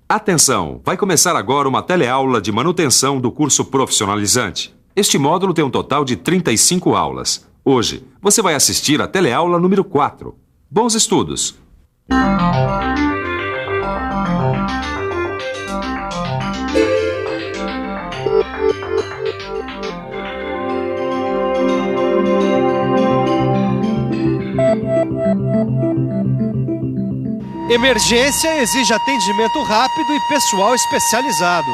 Atenção! Vai começar agora uma teleaula de manutenção do curso profissionalizante. Este módulo tem um total de 35 aulas. Hoje, você vai assistir a teleaula número 4. Bons estudos! Emergência exige atendimento rápido e pessoal especializado.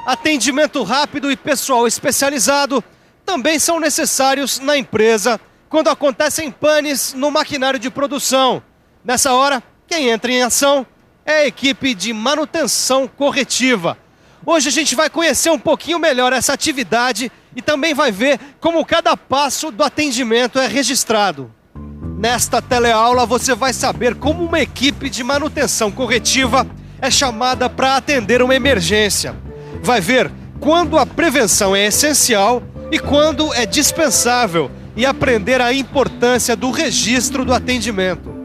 Atendimento rápido e pessoal especializado também são necessários na empresa quando acontecem panes no maquinário de produção. Nessa hora, quem entra em ação é a equipe de manutenção corretiva. Hoje a gente vai conhecer um pouquinho melhor essa atividade e também vai ver como cada passo do atendimento é registrado. Nesta teleaula você vai saber como uma equipe de manutenção corretiva é chamada para atender uma emergência. Vai ver quando a prevenção é essencial e quando é dispensável e aprender a importância do registro do atendimento.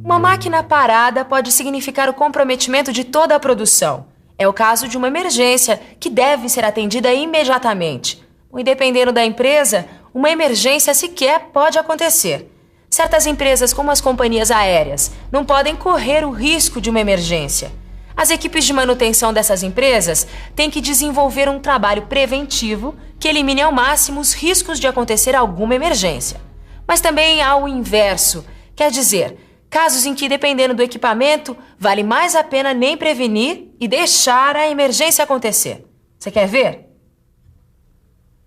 Uma máquina parada pode significar o comprometimento de toda a produção. É o caso de uma emergência que deve ser atendida imediatamente. E dependendo da empresa, uma emergência sequer pode acontecer. Certas empresas, como as companhias aéreas, não podem correr o risco de uma emergência. As equipes de manutenção dessas empresas têm que desenvolver um trabalho preventivo que elimine ao máximo os riscos de acontecer alguma emergência. Mas também há o inverso, quer dizer, casos em que, dependendo do equipamento, vale mais a pena nem prevenir e deixar a emergência acontecer. Você quer ver?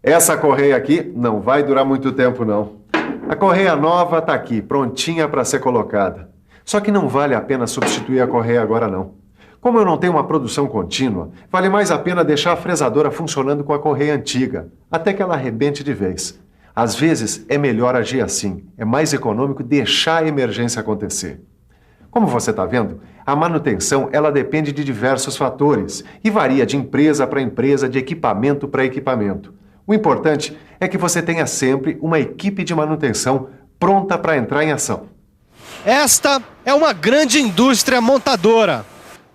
Essa correia aqui não vai durar muito tempo, não. A correia nova está aqui, prontinha para ser colocada. Só que não vale a pena substituir a correia agora, não. Como eu não tenho uma produção contínua, vale mais a pena deixar a fresadora funcionando com a correia antiga, até que ela arrebente de vez. Às vezes, é melhor agir assim. É mais econômico deixar a emergência acontecer. Como você está vendo, a manutenção ela depende de diversos fatores e varia de empresa para empresa, de equipamento para equipamento. O importante é que você tenha sempre uma equipe de manutenção pronta para entrar em ação. Esta é uma grande indústria montadora,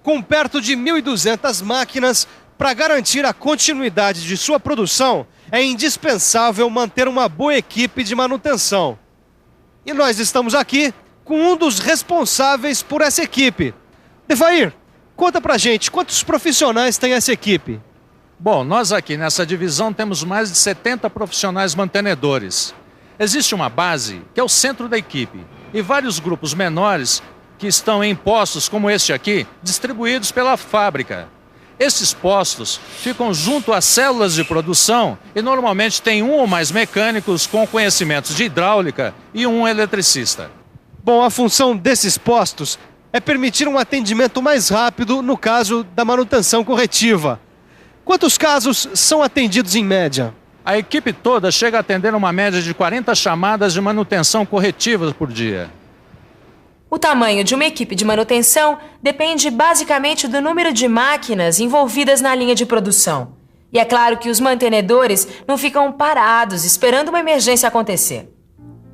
com perto de 1.200 máquinas. Para garantir a continuidade de sua produção, é indispensável manter uma boa equipe de manutenção. E nós estamos aqui com um dos responsáveis por essa equipe. Devair, conta pra gente, quantos profissionais tem essa equipe? Bom, nós aqui nessa divisão temos mais de 70 profissionais mantenedores. Existe uma base, que é o centro da equipe, e vários grupos menores que estão em postos como este aqui, distribuídos pela fábrica. Esses postos ficam junto às células de produção e normalmente tem um ou mais mecânicos com conhecimentos de hidráulica e um eletricista. Bom, a função desses postos é permitir um atendimento mais rápido no caso da manutenção corretiva. Quantos casos são atendidos em média? A equipe toda chega a atender uma média de 40 chamadas de manutenção corretiva por dia. O tamanho de uma equipe de manutenção depende basicamente do número de máquinas envolvidas na linha de produção. E é claro que os mantenedores não ficam parados esperando uma emergência acontecer.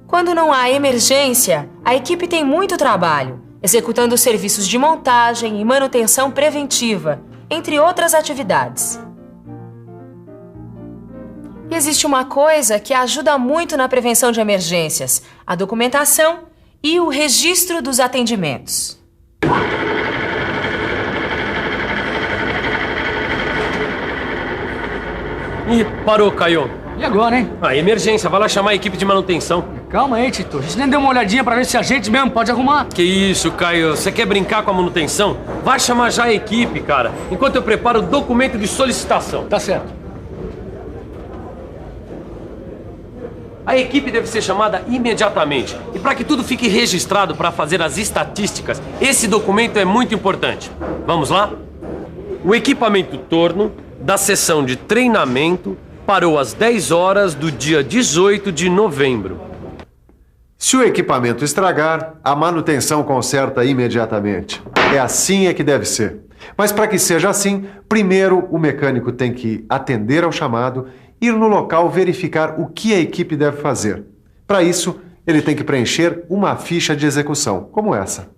Quando não há emergência, a equipe tem muito trabalho, executando serviços de montagem e manutenção preventiva, entre outras atividades. E existe uma coisa que ajuda muito na prevenção de emergências: a documentação e o registro dos atendimentos. Ih, parou, Caio. E agora, hein? Emergência, vai lá chamar a equipe de manutenção. Calma aí, Tito. A gente nem deu uma olhadinha pra ver se a gente mesmo pode arrumar. Que isso, Caio? Você quer brincar com a manutenção? Vai chamar já a equipe, cara, enquanto eu preparo o documento de solicitação. Tá certo. A equipe deve ser chamada imediatamente. E para que tudo fique registrado para fazer as estatísticas, esse documento é muito importante. Vamos lá? O equipamento torno da sessão de treinamento parou às 10 horas do dia 18 de novembro. Se o equipamento estragar, a manutenção conserta imediatamente. É assim é que deve ser. Mas para que seja assim, primeiro o mecânico tem que atender ao chamado, ir no local verificar o que a equipe deve fazer. Para isso, ele tem que preencher uma ficha de execução, como essa.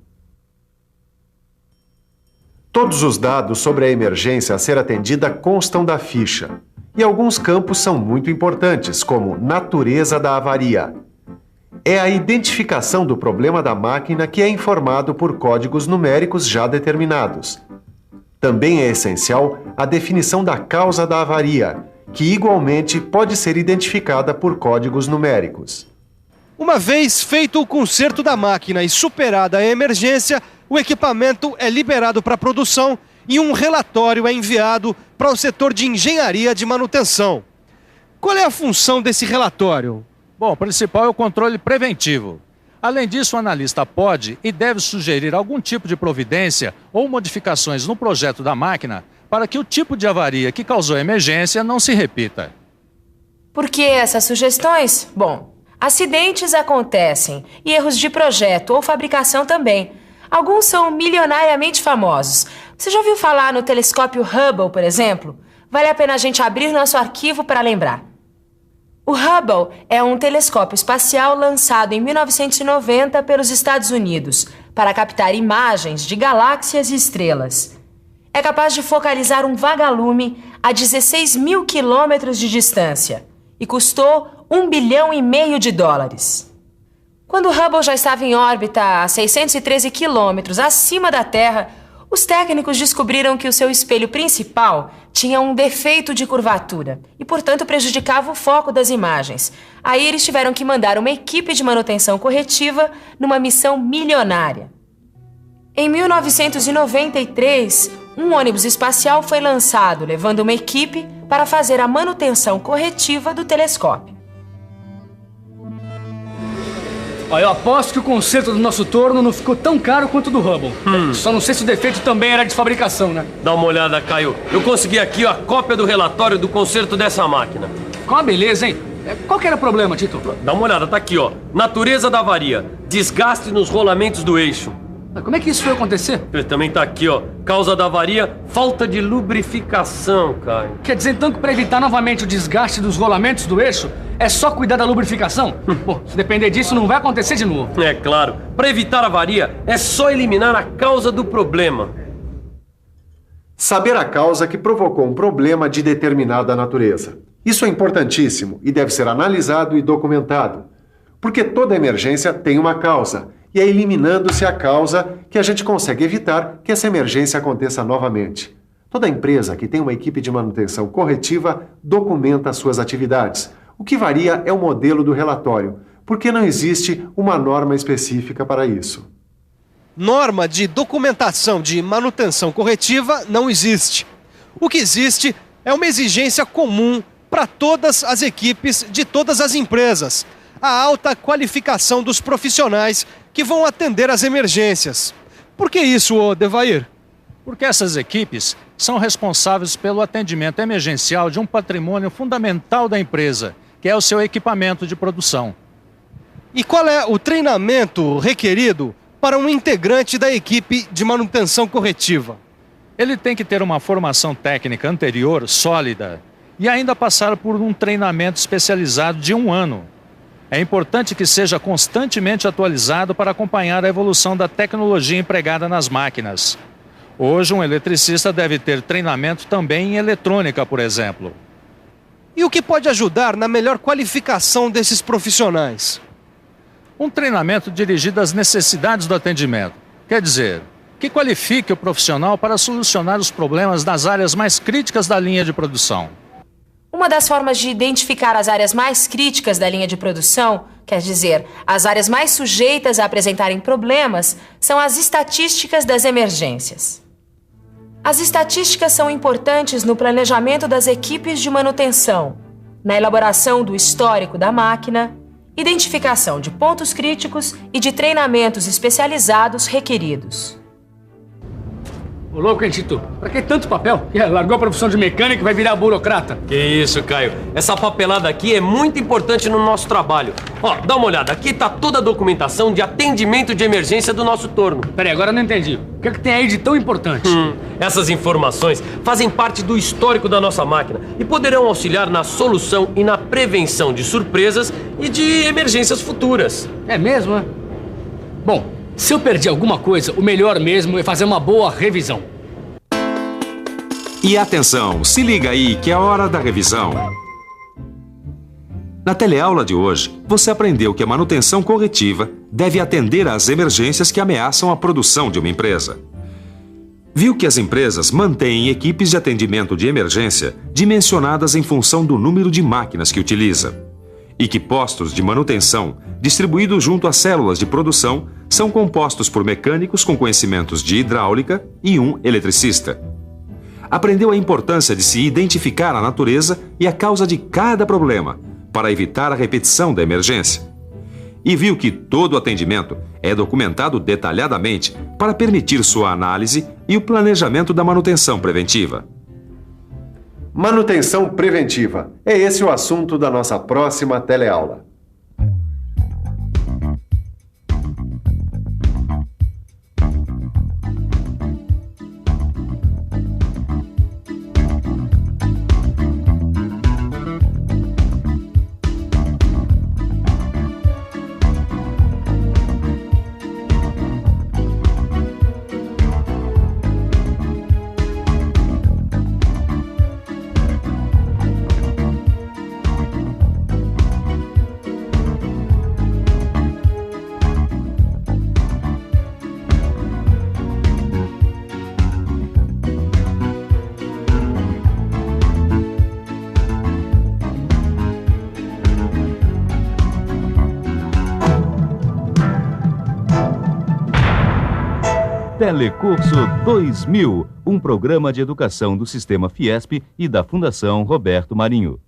Todos os dados sobre a emergência a ser atendida constam da ficha. E alguns campos são muito importantes, como natureza da avaria. É a identificação do problema da máquina que é informado por códigos numéricos já determinados. Também é essencial a definição da causa da avaria, que igualmente pode ser identificada por códigos numéricos. Uma vez feito o conserto da máquina e superada a emergência, o equipamento é liberado para produção e um relatório é enviado para o setor de engenharia de manutenção. Qual é a função desse relatório? Bom, o principal é o controle preventivo. Além disso, o analista pode e deve sugerir algum tipo de providência ou modificações no projeto da máquina para que o tipo de avaria que causou a emergência não se repita. Por que essas sugestões? Bom, acidentes acontecem e erros de projeto ou fabricação também. Alguns são milionariamente famosos. Você já ouviu falar no telescópio Hubble, por exemplo? Vale a pena a gente abrir nosso arquivo para lembrar. O Hubble é um telescópio espacial lançado em 1990 pelos Estados Unidos para captar imagens de galáxias e estrelas. É capaz de focalizar um vagalume a 16 mil quilômetros de distância e custou US$ 1,5 bilhão. Quando o Hubble já estava em órbita a 613 quilômetros acima da Terra, os técnicos descobriram que o seu espelho principal tinha um defeito de curvatura e, portanto, prejudicava o foco das imagens. Aí eles tiveram que mandar uma equipe de manutenção corretiva numa missão milionária. Em 1993, um ônibus espacial foi lançado, levando uma equipe para fazer a manutenção corretiva do telescópio. Olha, eu aposto que o conserto do nosso torno não ficou tão caro quanto o do Hubble. Só não sei se o defeito também era de fabricação, né? Dá uma olhada, Caio. Eu consegui aqui a cópia do relatório do conserto dessa máquina. Ficou uma beleza, hein? Qual que era o problema, Tito? Dá uma olhada, tá aqui, ó. Natureza da avaria. Desgaste nos rolamentos do eixo. Como é que isso foi acontecer? Também tá aqui, ó. Causa da avaria, falta de lubrificação, Caio. Quer dizer, então, que para evitar novamente o desgaste dos rolamentos do eixo, é só cuidar da lubrificação? Pô, se depender disso, não vai acontecer de novo. É claro. Para evitar a avaria, é só eliminar a causa do problema. Saber a causa que provocou um problema de determinada natureza. Isso é importantíssimo e deve ser analisado e documentado. Porque toda emergência tem uma causa. E é eliminando-se a causa que a gente consegue evitar que essa emergência aconteça novamente. Toda empresa que tem uma equipe de manutenção corretiva documenta suas atividades. O que varia é o modelo do relatório, porque não existe uma norma específica para isso. Norma de documentação de manutenção corretiva não existe. O que existe é uma exigência comum para todas as equipes de todas as empresas. A alta qualificação dos profissionais que vão atender as emergências. Por que isso, Devair? Porque essas equipes são responsáveis pelo atendimento emergencial de um patrimônio fundamental da empresa, que é o seu equipamento de produção. E qual é o treinamento requerido para um integrante da equipe de manutenção corretiva? Ele tem que ter uma formação técnica anterior sólida e ainda passar por um treinamento especializado de 1 ano. É importante que seja constantemente atualizado para acompanhar a evolução da tecnologia empregada nas máquinas. Hoje, um eletricista deve ter treinamento também em eletrônica, por exemplo. E o que pode ajudar na melhor qualificação desses profissionais? Um treinamento dirigido às necessidades do atendimento. Quer dizer, que qualifique o profissional para solucionar os problemas das áreas mais críticas da linha de produção. Uma das formas de identificar as áreas mais críticas da linha de produção, quer dizer, as áreas mais sujeitas a apresentarem problemas, são as estatísticas das emergências. As estatísticas são importantes no planejamento das equipes de manutenção, na elaboração do histórico da máquina, identificação de pontos críticos e de treinamentos especializados requeridos. Ô louco, hein, Tito? Pra que tanto papel? Largou a profissão de mecânico e vai virar burocrata. Que isso, Caio. Essa papelada aqui é muito importante no nosso trabalho. Ó, dá uma olhada. Aqui tá toda a documentação de atendimento de emergência do nosso torno. Peraí, agora eu não entendi. O que é que tem aí de tão importante? Essas informações fazem parte do histórico da nossa máquina e poderão auxiliar na solução e na prevenção de surpresas e de emergências futuras. É mesmo, é? Bom, se eu perdi alguma coisa, o melhor mesmo é fazer uma boa revisão. E atenção, se liga aí que é a hora da revisão. Na teleaula de hoje, você aprendeu que a manutenção corretiva deve atender às emergências que ameaçam a produção de uma empresa. Viu que as empresas mantêm equipes de atendimento de emergência dimensionadas em função do número de máquinas que utiliza. E que postos de manutenção, distribuídos junto às células de produção, são compostos por mecânicos com conhecimentos de hidráulica e um eletricista. Aprendeu a importância de se identificar a natureza e a causa de cada problema, para evitar a repetição da emergência. E viu que todo o atendimento é documentado detalhadamente para permitir sua análise e o planejamento da manutenção preventiva. Manutenção preventiva. É esse o assunto da nossa próxima teleaula. Telecurso 2000, um programa de educação do Sistema Fiesp e da Fundação Roberto Marinho.